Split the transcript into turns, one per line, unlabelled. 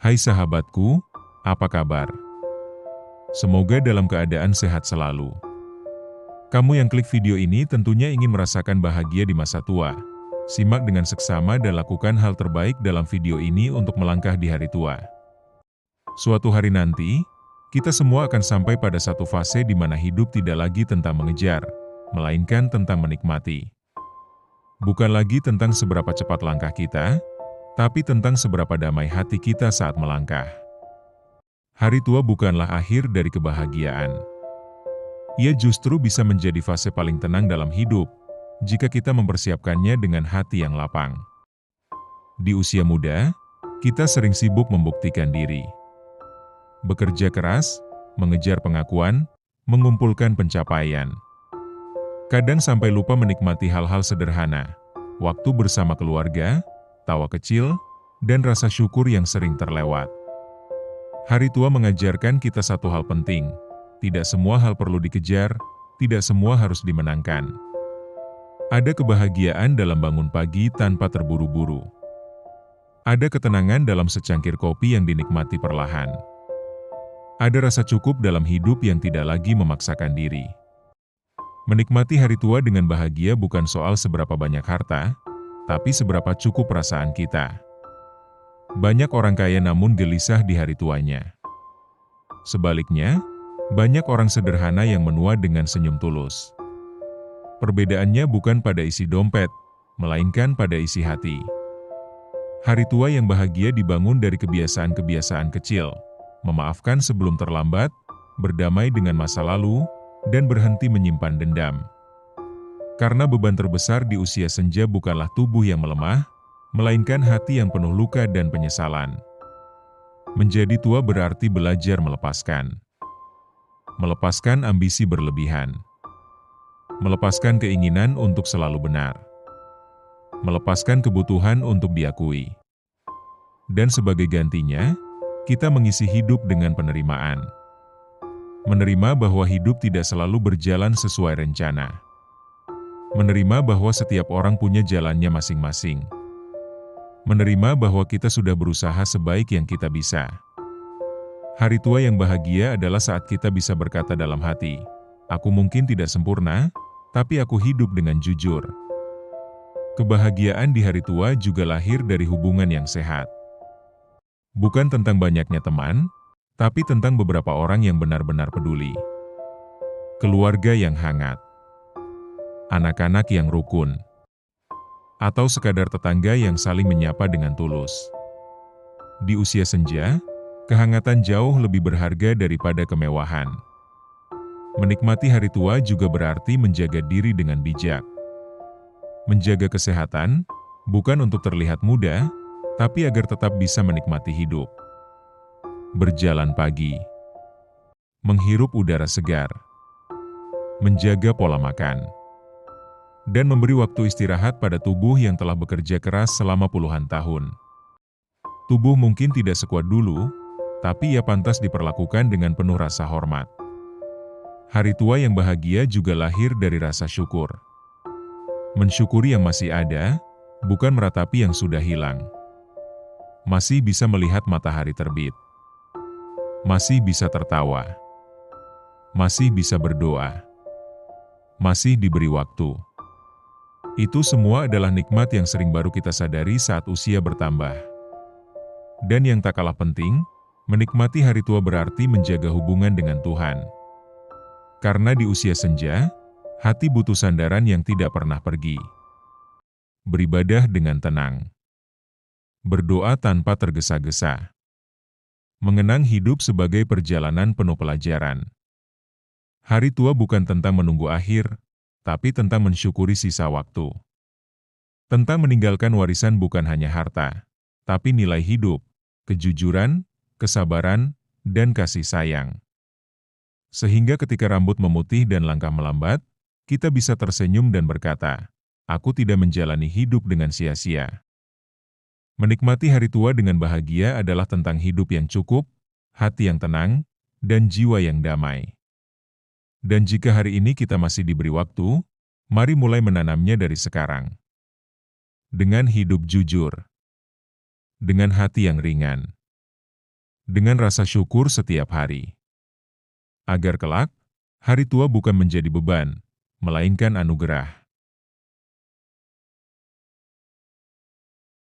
Hai sahabatku, apa kabar? Semoga dalam keadaan sehat selalu. Kamu yang klik video ini tentunya ingin merasakan bahagia di masa tua. Simak dengan seksama dan lakukan hal terbaik dalam video ini untuk melangkah di hari tua. Suatu hari nanti, kita semua akan sampai pada satu fase di mana hidup tidak lagi tentang mengejar, melainkan tentang menikmati. Bukan lagi tentang seberapa cepat langkah kita, tapi tentang seberapa damai hati kita saat melangkah. Hari tua bukanlah akhir dari kebahagiaan. Ia justru bisa menjadi fase paling tenang dalam hidup, jika kita mempersiapkannya dengan hati yang lapang. Di usia muda, kita sering sibuk membuktikan diri. Bekerja keras, mengejar pengakuan, mengumpulkan pencapaian. Kadang sampai lupa menikmati hal-hal sederhana, waktu bersama keluarga, tawa kecil, dan rasa syukur yang sering terlewat. Hari tua mengajarkan kita satu hal penting, tidak semua hal perlu dikejar, tidak semua harus dimenangkan. Ada kebahagiaan dalam bangun pagi tanpa terburu-buru. Ada ketenangan dalam secangkir kopi yang dinikmati perlahan. Ada rasa cukup dalam hidup yang tidak lagi memaksakan diri. Menikmati hari tua dengan bahagia bukan soal seberapa banyak harta, tapi seberapa cukup perasaan kita. Banyak orang kaya namun gelisah di hari tuanya. Sebaliknya, banyak orang sederhana yang menua dengan senyum tulus. Perbedaannya bukan pada isi dompet, melainkan pada isi hati. Hari tua yang bahagia dibangun dari kebiasaan-kebiasaan kecil, memaafkan sebelum terlambat, berdamai dengan masa lalu, dan berhenti menyimpan dendam. Karena beban terbesar di usia senja bukanlah tubuh yang melemah, melainkan hati yang penuh luka dan penyesalan. Menjadi tua berarti belajar melepaskan. Melepaskan ambisi berlebihan. Melepaskan keinginan untuk selalu benar. Melepaskan kebutuhan untuk diakui. Dan sebagai gantinya, kita mengisi hidup dengan penerimaan. Menerima bahwa hidup tidak selalu berjalan sesuai rencana. Menerima bahwa setiap orang punya jalannya masing-masing. Menerima bahwa kita sudah berusaha sebaik yang kita bisa. Hari tua yang bahagia adalah saat kita bisa berkata dalam hati, "Aku mungkin tidak sempurna, tapi aku hidup dengan jujur." Kebahagiaan di hari tua juga lahir dari hubungan yang sehat. Bukan tentang banyaknya teman, tapi tentang beberapa orang yang benar-benar peduli. Keluarga yang hangat. Anak-anak yang rukun. Atau sekadar tetangga yang saling menyapa dengan tulus. Di usia senja, kehangatan jauh lebih berharga daripada kemewahan. Menikmati hari tua juga berarti menjaga diri dengan bijak. Menjaga kesehatan, bukan untuk terlihat muda, tapi agar tetap bisa menikmati hidup. Berjalan pagi. Menghirup udara segar. Menjaga pola makan. Dan memberi waktu istirahat pada tubuh yang telah bekerja keras selama puluhan tahun. Tubuh mungkin tidak sekuat dulu, tapi ia pantas diperlakukan dengan penuh rasa hormat. Hari tua yang bahagia juga lahir dari rasa syukur. Mensyukuri yang masih ada, bukan meratapi yang sudah hilang. Masih bisa melihat matahari terbit. Masih bisa tertawa. Masih bisa berdoa. Masih diberi waktu. Itu semua adalah nikmat yang sering baru kita sadari saat usia bertambah. Dan yang tak kalah penting, menikmati hari tua berarti menjaga hubungan dengan Tuhan. Karena di usia senja, hati butuh sandaran yang tidak pernah pergi. Beribadah dengan tenang. Berdoa tanpa tergesa-gesa. Mengenang hidup sebagai perjalanan penuh pelajaran. Hari tua bukan tentang menunggu akhir, tapi tentang mensyukuri sisa waktu. Tentang meninggalkan warisan bukan hanya harta, tapi nilai hidup, kejujuran, kesabaran, dan kasih sayang. Sehingga ketika rambut memutih dan langkah melambat, kita bisa tersenyum dan berkata, "Aku tidak menjalani hidup dengan sia-sia." Menikmati hari tua dengan bahagia adalah tentang hidup yang cukup, hati yang tenang, dan jiwa yang damai. Dan jika hari ini kita masih diberi waktu, mari mulai menanamnya dari sekarang. Dengan hidup jujur. Dengan hati yang ringan. dengan rasa syukur setiap hari. Agar kelak, hari tua bukan menjadi beban, melainkan anugerah.